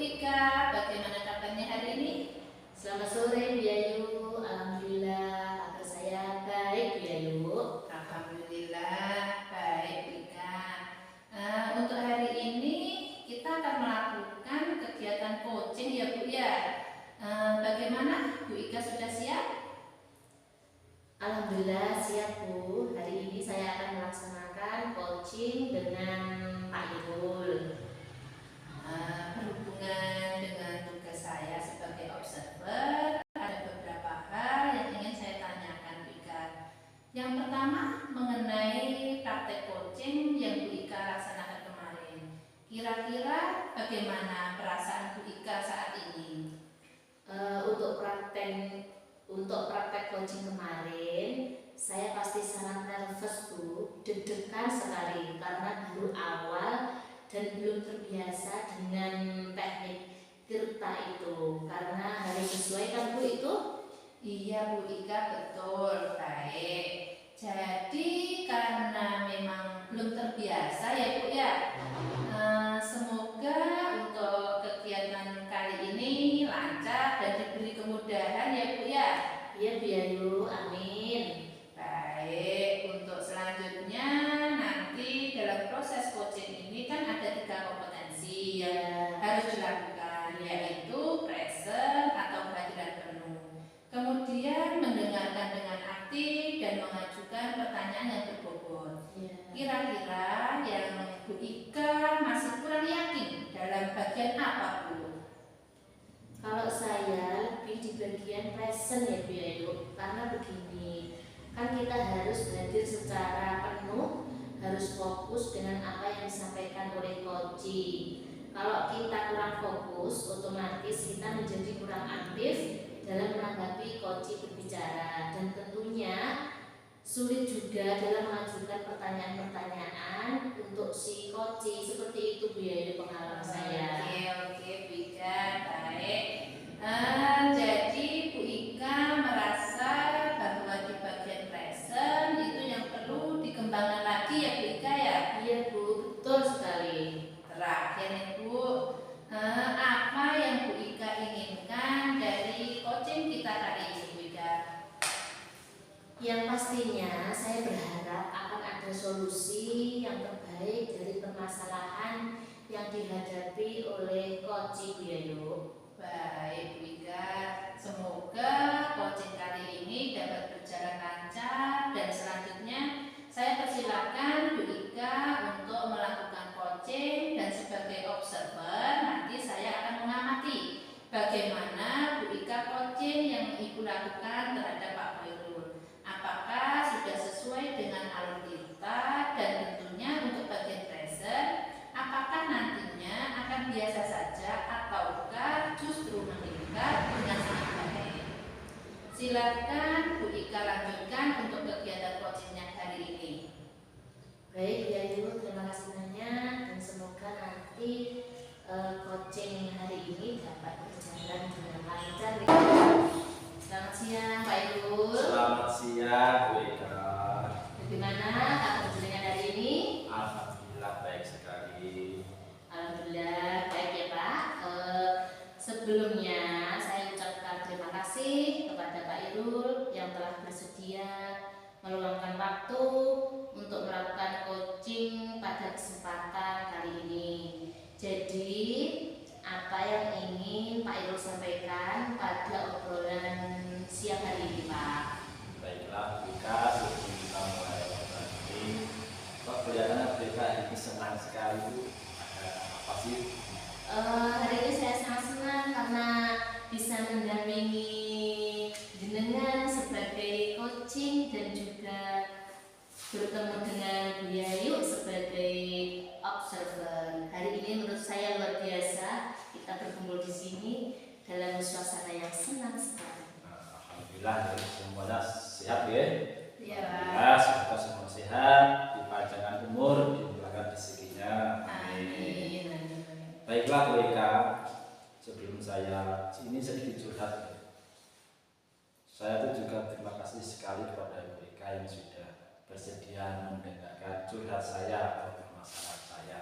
Ika, bagaimana kabarnya hari ini? Selamat sore Bu Ayu, alhamdulillah kabar saya baik Bu Ayu. Alhamdulillah baik Bu Ika. Untuk hari ini kita akan melakukan kegiatan coaching ya Bu ya. Bagaimana Bu Ika, sudah siap? Alhamdulillah siap Bu. Hari ini saya akan melaksanakan coaching dengan Pak Irul. Berhubungan dengan tugas saya sebagai observer, ada beberapa hal yang ingin saya tanyakan Bu Ika. Yang pertama mengenai praktek coaching yang Bu Ika laksanakan kemarin. Kira-kira bagaimana perasaan Bu Ika saat ini? Untuk praktek coaching kemarin, saya pasti sangat nervous Bu, deg-degan sekali karena baru awal dan belum terbiasa dengan teknik tirta itu. Karena harus sesuai kan Bu itu? Iya Bu Ika, betul, baik. Jadi karena memang belum terbiasa ya Bu ya. Semoga untuk kegiatan kali ini lancar dan diberi kemudahan ya Bu ya. Iya Bu Ayu, amin. Baik, untuk selanjutnya nanti dalam proses coaching ini kan ada 3 kompetensi yang harus dilakukan, yaitu present atau kehadiran penuh, kemudian mendengarkan dengan aktif dan mengajukan pertanyaan yang berbobot. Kira-kira yang Bu Ika masih kurang yakin dalam bagian apa Bu? Kalau saya lebih di bagian present ya Bu Ayu, karena begini, kan kita harus hadir secara penuh, harus fokus dengan apa yang disampaikan oleh coaching. Kalau kita kurang fokus, otomatis kita menjadi kurang aktif dalam menanggapi coaching berbicara, dan tentunya sulit juga dalam mengajukan pertanyaan-pertanyaan untuk si coaching. Seperti itu Bu Ayu pengalaman saya. Oke Bu Ika, baik. Jadi Bu Ika merasa bahwa di bagian present itu yang perlu dikembangkan lagi ya Bu Ika ya? Iya Bu, betul sekali. Terakhir nih Bu, apa yang Bu Ika inginkan dari coaching kita kali ini Bu Ika? Yang pastinya saya berharap akan ada solusi yang terbaik dari permasalahan yang dihadapi oleh coaching Bu Ayu. Baik Bu Ika, semoga coaching kali ini dapat berjalan lancar, dan selanjutnya saya persilakan Bu Ika untuk melakukan coaching, dan sebagai observer nanti saya akan mengamati bagaimana Bu Ika coaching yang Ibu lakukan terhadap Pak Khairul. Apakah sudah sesuai dengan alur kita, dan tentunya untuk bagian present, apakah nantinya akan biasa saja ataukah justru meningkat dengan sangat baik. Silakan Bu Ika lanjutkan untuk kegiatan coachingnya hari ini. Baik Bu Ayu, terima kasih banyak, dan semoga nanti coaching hari ini dapat berjalan dengan lancar. Selamat siang Pak Irul. Selamat siang Bu Ika. Bagaimana kabar jenengan hari ini? Alhamdulillah baik sekali. Alhamdulillah baik ya Pak. Sebelumnya saya ucapkan terima kasih kepada Pak Irul yang telah bersedia meluangkan waktu untuk melakukan coaching pada kesempatan kali ini. Jadi apa yang ingin Pak Irul sampaikan pada obrolan siang hari ini Pak? Baiklah Bu Ika, sebelum kita mulai obrolan ini, kok kelihatannya Bu Ika ini senang sekali Bu. Ada apa sih? Hari ini saya sangat senang karena bisa mendampingi jenengan sebagai coaching dan juga bertemu dengan Bu Ayu sebagai observer. Hari ini menurut saya luar biasa kita berkumpul di sini dalam suasana yang senang sekali. Alhamdulillah semuanya sehat ya. Iya. Alhamdulillah semoga semua sehat, dipanjangkan umur, dimurahkan rezekinya. Amin. Baiklah Bu Ika, sebelum saya ini sedikit curhat. Saya tuh juga terima kasih sekali kepada Bu Ika yang sudah bersedia mendengarkan curhat saya atau permasalahan saya.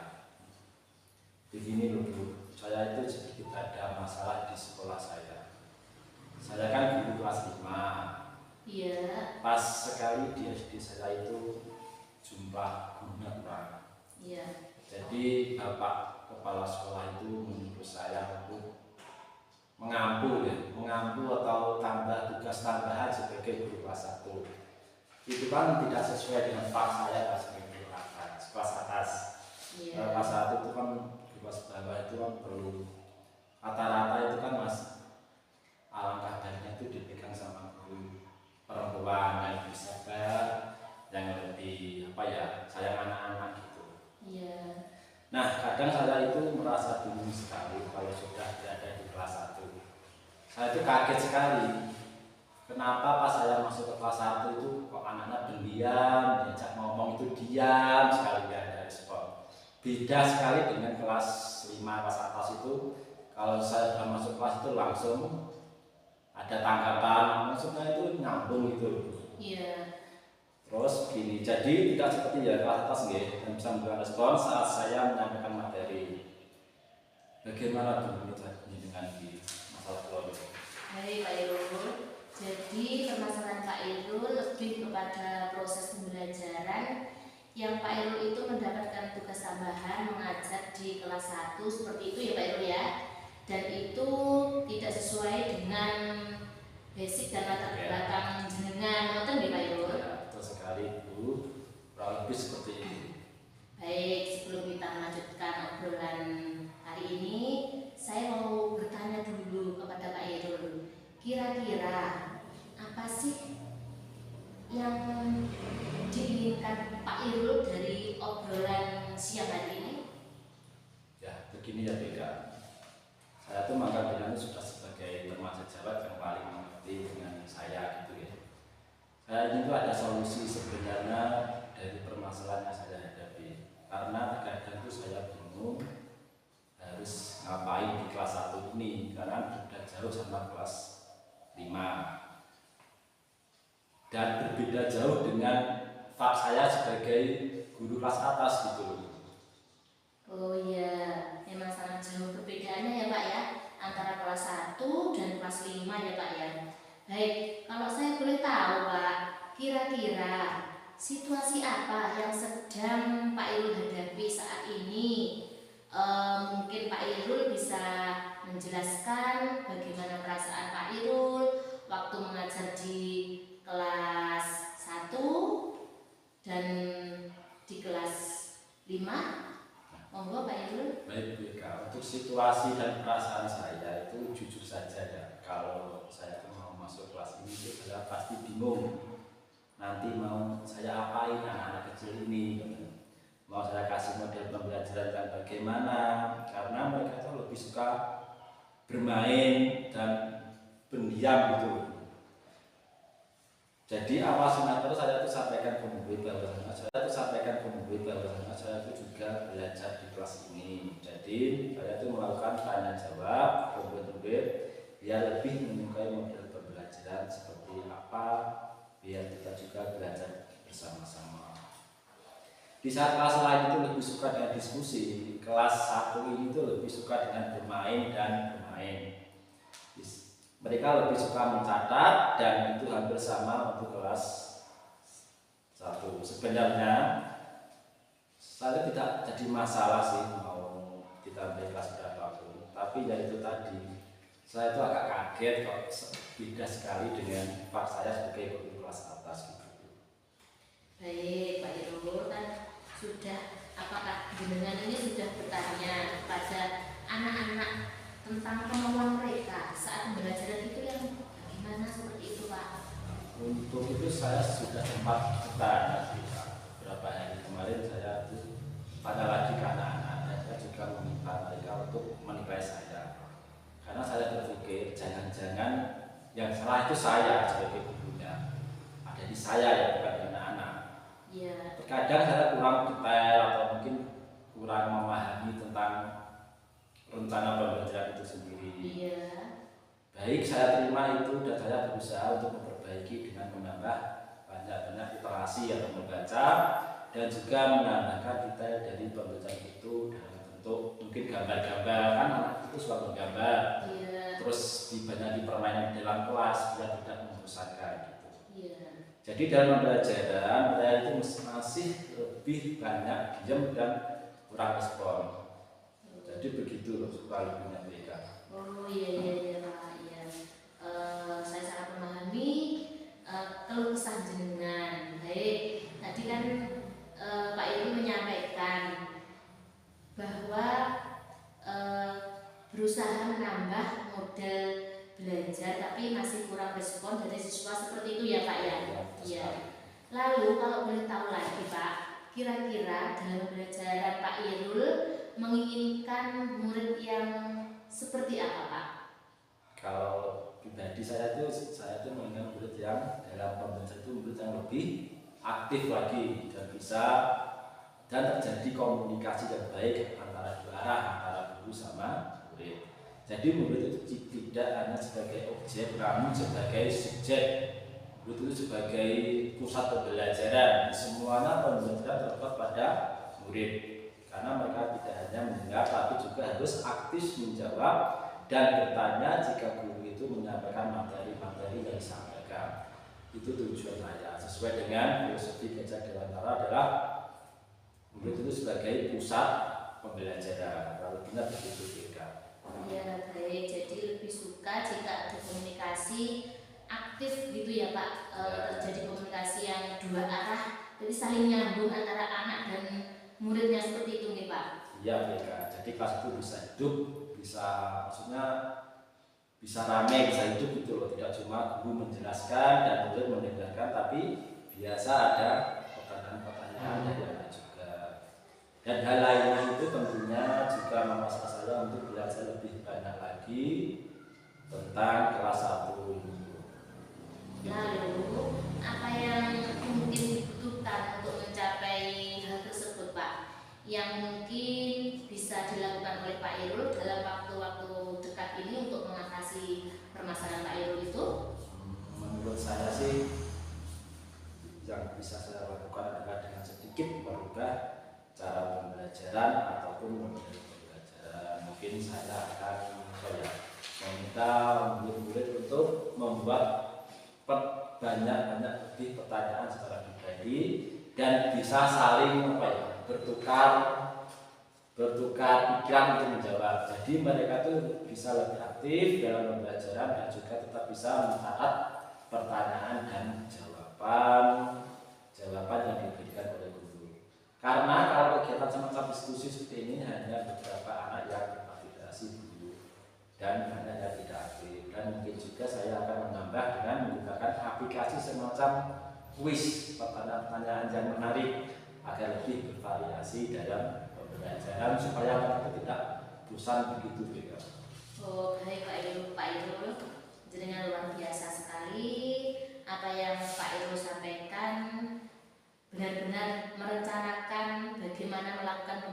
Begini loh Bu, saya itu sedikit masalah di sekolah saya. Saya kan guru kelas 5. Iya. Pas sekali di SD saya itu jumlah gurunya kurang. Iya. Jadi bapak kepala sekolah itu menyuruh saya untuk mengampu atau tambah tugas tambahan sebagai guru kelas 1. Itu kan tidak sesuai dengan pak saya sebagai guru kelas atas. Iya. Kelas 1 itu kan guru kelas bawah itu kan perlu rata-rata itu kan mas alangkah baiknya itu dipegang sama guru perempuan yang bisa yang lebih sayang anak-anak gitu. Iya. Nah, kadang saya itu merasa bingung sekali kalau sudah berada di kelas 1. Saya itu kaget sekali. Kenapa pas saya masuk ke kelas 1 itu kok anak-anak pendiam, diajak ngomong itu diam sekali, nggak ada respon. Beda sekali dengan kelas 5, kelas atas itu. Kalau saya sudah masuk kelas itu langsung ada tanggapan, maksudnya itu nyambung gitu. Iya. Terus gini, jadi tidak seperti ya kelas atas nggih, dan bisa memberikan respon saat saya menyampaikan materi. Bagaimana Bu dengan di masalah keluarga? Baik Pak Irul. Jadi permasalahan Pak Irul lebih kepada proses pembelajaran yang Pak Irul itu mendapatkan tugas tambahan mengajar di kelas 1 seperti itu ya Pak Irul ya. Dan itu tidak sesuai dengan basic dan latar belakang jenengan, ngoten nggih Pak Irul? Sekali Bu, kurang lebih seperti itu. Baik, sebelum kita melanjutkan obrolan hari ini, saya mau bertanya dulu kepada Pak Irul. Kira-kira apa sih yang diinginkan Pak Irul dari obrolan siang hari ini? Ya, begini ya Beka. Saya tuh maka bilang sudah sebagai remaja Jawa yang paling mengerti dengan saya gitu ya. Saya ini tuh ada solusi sebenarnya dari permasalahan yang saya hadapi. Karena kadang itu saya bingung harus ngapain di kelas 1 ini, karena sudah jauh sama kelas 5. Dan berbeda jauh dengan fak saya sebagai guru kelas atas gitu loh. Oh iya, memang sangat jauh perbedaannya ya Pak ya, antara kelas 1 dan kelas 5 ya Pak ya. Baik, kalau saya boleh tahu Pak, kira-kira situasi apa yang sedang Pak Irul hadapi saat ini? Mungkin Pak Irul bisa menjelaskan bagaimana perasaan Pak Irul waktu mengajar di kelas 1 dan di kelas 5. Monggo Pak Irul. Baik Bu Eka, untuk situasi dan perasaan saya itu jujur saja ya, kalau saya mau masuk kelas ini itu saya pasti bingung. Nanti mau saya apain anak-anak kecil ini, mau saya kasih model pembelajaran dan bagaimana, karena mereka itu lebih suka bermain dan pendiam gitu. Jadi awal semester saya itu sampaikan ke murid bahwa saya itu juga belajar di kelas ini. Jadi saya itu melakukan tanya jawab ke murid-murid biar lebih menyukai model pembelajaran seperti apa, biar kita juga belajar bersama-sama. Di saat kelas lain itu lebih suka dengan diskusi, kelas 1 ini tuh lebih suka dengan bermain dan bermain. Mereka lebih suka mencatat dan itu hampir sama untuk kelas 1. Sebenarnya saya tidak jadi masalah sih mau ditambah kelas berapapun, tapi ya itu tadi saya itu agak kaget kok beda sekali dengan pak saya sebagai guru kelas atas gitu. Baik Pak Irul, kan apakah jenengan ini sudah bertanya kepada anak-anak tentang kemauan mereka saat pembelajaran itu yang bagaimana seperti itu Pak? Untuk itu saya sudah sempat bertanya sih Pak. Beberapa hari kemarin saya itu tanya lagi ke anak-anak, saya juga meminta mereka untuk menilai saya. Karena saya berpikir jangan-jangan yang salah itu saya sebagai gurunya, ada di saya ya, bukan di anak-anak. Iya. Terkadang saya kurang detail atau mungkin kurang memahami tentang rencana pembelajaran itu sendiri. Iya. Baik, saya terima itu dan saya berusaha untuk memperbaiki dengan menambah banyak-banyak literasi atau membaca dan juga menambahkan detail dari pembelajaran itu dalam bentuk mungkin gambar-gambar, kan anak itu suka menggambar, Iya. terus dibanyak di permainan di dalam kelas biar tidak membosankan gitu. Iya. Jadi dalam pembelajaran mereka itu masih lebih banyak diam dan kurang respon. Jadi begitu loh kurang lebihnya mereka. Oh iya Pak, iya. Saya sangat memahami keluh kesah jenengan. Baik, tadi kan Pak Irul menyampaikan bahwa berusaha menambah model belajar tapi masih kurang respon dari siswa, seperti itu ya Pak ya? Iya. Lalu kalau boleh tahu lagi Pak, kira-kira dalam pembelajaran Pak Irul menginginkan murid yang seperti apa Pak? Kalau pribadi saya tuh menginginkan murid yang dalam pembelajaran itu murid yang lebih aktif lagi dan terjadi komunikasi yang baik antara dua arah, antara guru sama murid. Jadi murid itu tidak hanya sebagai objek, namun sebagai subjek. Murid itu sebagai pusat pembelajaran. Semuanya pembelajaran terlepas pada murid. Karena mereka tidak hanya mendengar, tapi juga harus aktif menjawab dan bertanya jika guru itu menyampaikan materi-materi yang disampaikan. Itu tujuan saya. Sesuai dengan filosofi Gajah Dewantara adalah murid itu sebagai pusat pembelajaran. Kalau kita begitu juga. Ya baik, jadi lebih suka jika ada komunikasi aktif gitu ya Pak, terjadi komunikasi yang dua arah, jadi saling nyambung antara anak dan muridnya, seperti itu nih Pak. Iya mereka. Jadi kelas itu bisa hidup, maksudnya bisa ramai, bisa hidup gitu loh. Tidak cuma guru menjelaskan dan murid mendengarkan, tapi biasa ada pertanyaan-pertanyaan dari anak juga. Dan hal lainnya itu tentunya juga memaksa saya untuk belajar lebih banyak lagi tentang kelas 1 ini. Lalu apa yang mungkin dibutuhkan untuk mencapai hal tersebut Pak, yang mungkin bisa dilakukan oleh Pak Irul dalam waktu-waktu dekat ini untuk mengatasi permasalahan Pak Irul itu? Menurut saya sih yang bisa saya lakukan adalah dengan sedikit merubah cara pembelajaran ataupun model pembelajaran. Mungkin saya akan meminta murid-murid untuk membuat banyak lebih pertanyaan secara pribadi dan bisa saling bertukar pikiran untuk menjawab. Jadi mereka tuh bisa lebih aktif dalam pembelajaran dan juga tetap bisa mentaat pertanyaan dan jawaban yang diberikan oleh guru. Karena kalau kegiatan semacam diskusi seperti ini hanya beberapa anak yang tervalidasi dulu dan banyak yang tidak aktif. Dan mungkin juga saya akan menambah dengan menggunakan aplikasi semacam kuis, pertanyaan-pertanyaan yang menarik agar lebih bervariasi dalam pembelajaran supaya mereka tidak bosan begitu juga. Oh baik Pak Irul, jenengan luar biasa sekali. Apa yang Pak Irul sampaikan benar-benar merencanakan bagaimana melakukan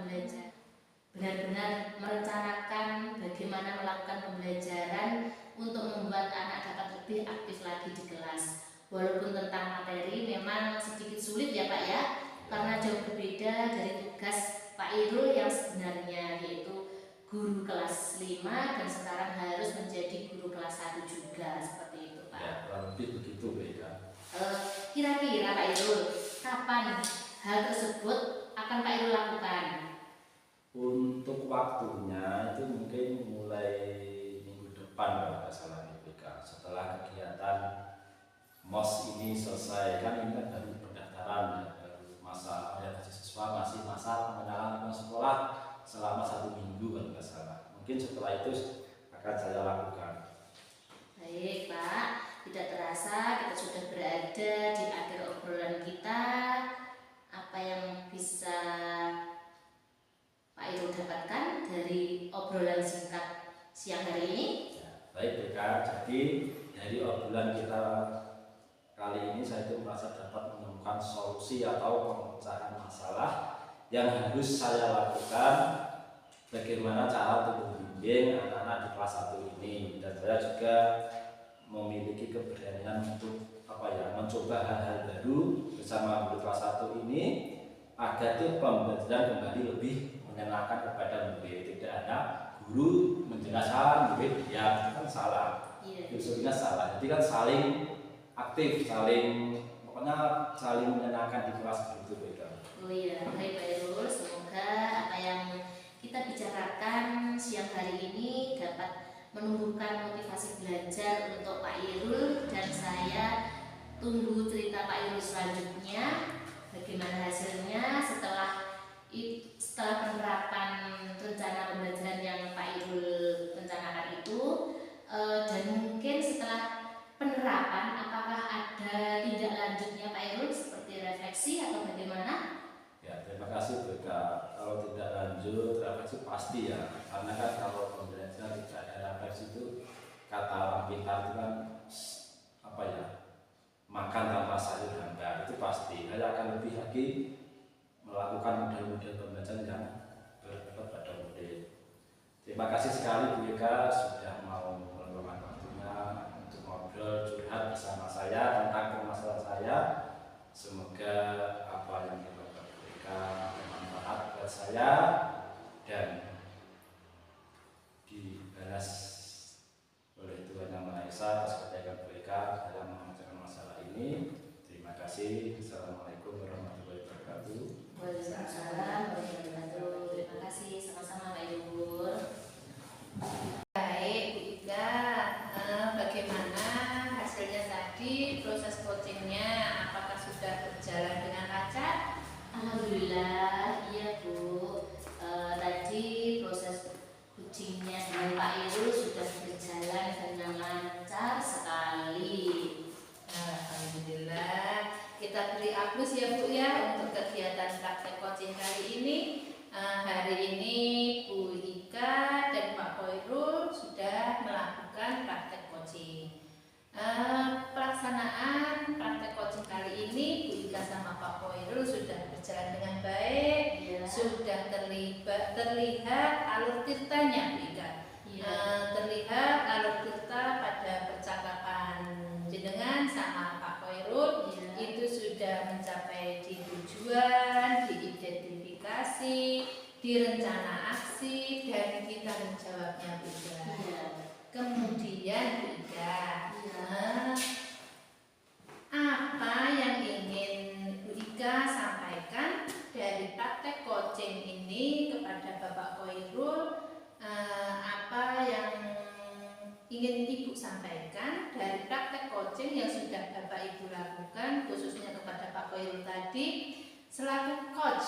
pembelajaran, untuk membuat anak dapat lebih aktif lagi di kelas. Walaupun tentang materi memang sedikit sulit ya Pak ya, karena jauh berbeda dari tugas Pak Irul yang sebenarnya, yaitu guru kelas 5 dan sekarang harus menjadi guru kelas 1 juga, seperti itu Pak. Ya, kurang lebih begitu beda. Kira-kira Pak Irul, kapan hal tersebut akan Pak Irul lakukan? Untuk waktunya itu mungkin mulai minggu depan kalau nggak salah BK. Setelah kegiatan MOS ini selesai, kan ini kan baru pendaftaran ya, baru masa orientasi siswa, masih masa pengenalan lingkungan sekolah selama 1 minggu kalau nggak salah. Mungkin setelah itu akan saya lakukan. Baik Pak, tidak terasa kita sudah berada di akhir obrolan kita. Apa yang bisa Pak Irul dapatkan dari obrolan singkat siang hari ini? Ya, baik BK, jadi dari obrolan kita kali ini saya itu merasa dapat menemukan solusi atau pemecahan masalah yang harus saya lakukan, bagaimana cara untuk membimbing anak-anak di kelas 1 ini. Dan saya juga memiliki keberanian untuk mencoba hal-hal baru bersama guru kelas 1 ini agar pembelajaran kembali lebih menyenangkan kepada murid. Tidak ada guru menjelaskan murid ya itu kan salah, filosofinya salah. Jadi kan saling aktif, pokoknya saling menyenangkan di kelas begitu beda. Oh iya, baik Pak Irul, semoga apa yang kita bicarakan siang hari ini dapat menumbuhkan motivasi belajar untuk Pak Irul, dan saya tunggu cerita Pak Irul selanjutnya, bagaimana hasilnya setelah penerapan rencana pembelajaran yang Pak Irul rencanakan itu, dan mungkin setelah penerapan apakah ada tindak lanjutnya Pak Irul seperti refleksi atau bagaimana? Ya, terima kasih Beka. Kalau tidak lanjut refleksi pasti ya, karena kan kalau pembelajaran tidak ada refleksi itu kata orang pintar itu kan apa ya, makan tanpa sayur hambar, itu pasti. Saya akan lebih lagi melakukan model-model pembelajaran yang berefek pada murid. Terima kasih sekali Bu Eka sudah mau meluangkan waktunya untuk ngobrol curhat bersama saya tentang permasalahan saya. Semoga apa yang dilakukan Bu Eka bermanfaat buat saya dan dibalas oleh Tuhan Yang Maha Esa atas kebaikan Bu Eka dalam mengerjakan masalah ini. Terima kasih. Assalamualaikum warahmatullahi wabarakatuh. Waalaikumsalam warahmatullahi wabarakatuh. Terima kasih, sama-sama Pak Irul. Baik Bu Ika, bagaimana hasilnya tadi, proses coachingnya apakah sudah berjalan dengan lancar? Alhamdulillah, iya Bu. Tadi proses coachingnya dengan Pak Irul sudah berjalan dengan lancar sekali. Alhamdulillah, kita beri aplaus ya Bu ya untuk kegiatan praktek coaching kali ini. Hari ini Bu Ika dan Pak Khoirul sudah melakukan praktek coaching. Pelaksanaan praktek coaching kali ini Bu Ika sama Pak Khoirul sudah berjalan dengan baik, sudah terlihat alur tirtanya Bu Ika. Terlihat alur tirta pada percakapan jenengan sama Pak Khoirul itu sudah mencapai di tujuan, diidentifikasi, di rencana aksi, dan kita menjawabnya Bu Ika. Kemudian Bu Ika, apa yang ingin Bu Ika sampaikan dari praktek coaching ini kepada Bapak Khoirul? Apa yang ingin Ibu sampaikan dari praktek coaching yang sudah Bapak Ibu lakukan, khususnya kepada Pak Khoirul tadi selaku coach?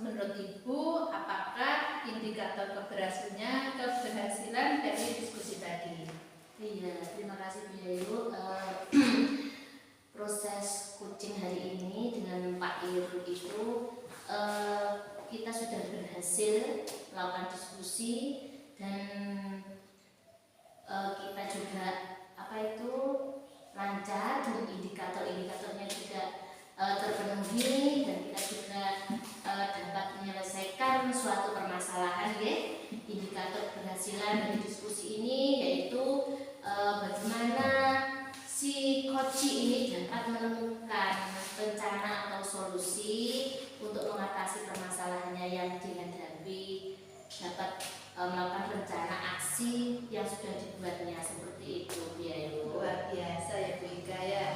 Menurut Ibu, apakah indikator keberhasilan dari diskusi tadi? Iya, terima kasih Bu Irul. Proses coaching hari ini dengan Pak Irul itu kita sudah berhasil melakukan diskusi, dan kita juga lancar, dan indikator-indikatornya juga terpenuhi, dan kita juga dapat menyelesaikan suatu permasalahan ya. Indikator keberhasilan dari diskusi ini yaitu bagaimana si coach ini dapat menemukan rencana atau solusi untuk mengatasi permasalahannya yang dihadapi, dapat melakukan rencana aksi yang sudah dibuatnya, seperti itu ya Ibu. Luar biasa ya Bu Ika ya.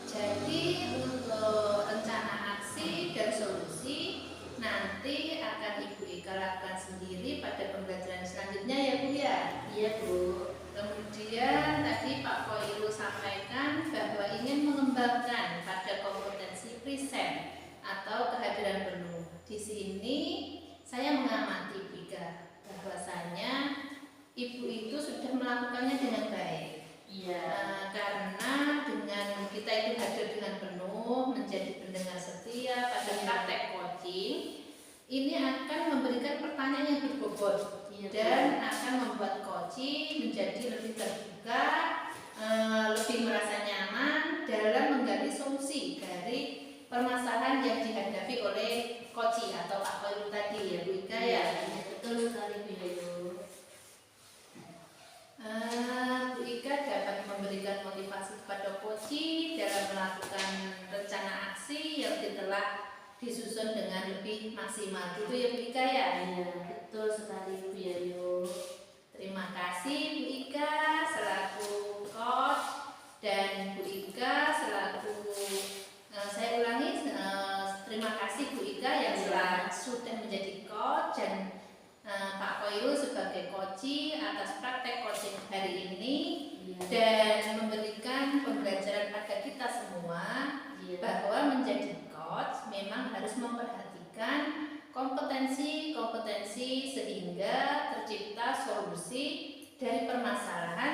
Jadi untuk rencana aksi dan solusi nanti akan Ibu Ika lakukan sendiri pada pembelajaran selanjutnya ya Bu ya. Iya Bu. Kemudian tadi Pak Khoirul sampaikan bahwa ingin mengembangkan pada kompetensi present atau kehadiran penuh. Di sini saya mengamati Bu Ika bahwasanya Ibu itu sudah melakukannya dengan baik. Iya. Karena dengan kita itu hadir dengan penuh, menjadi pendengar setia pada praktek coaching, ini akan memberikan pertanyaan yang berbobot dan akan membuat coaching menjadi lebih terbuka, lebih merasa nyaman dalam menggali solusi dari permasalahan yang dihadapi oleh coaching atau Pak Khoirul tadi ya Bu Ika ya. Betul sekali Bu Irul. Bu Ika dapat memberikan motivasi kepada coaching dalam melakukan rencana aksi yang telah disusun dengan lebih maksimal gitu ya Bu Ika ya. Iya, betul sekali Bu Yayu. Terima kasih Bu Ika selaku coach dan Bu Ika selaku saya ulangi terima kasih Bu Ika yang sudah menjadi coach dan Pak Koyul sebagai coaching atas praktek coaching hari ini. Iya. Dan memberikan pembelajaran pada kita semua bahwa menjadi coach memang harus memperhatikan kompetensi-kompetensi sehingga tercipta solusi dari permasalahan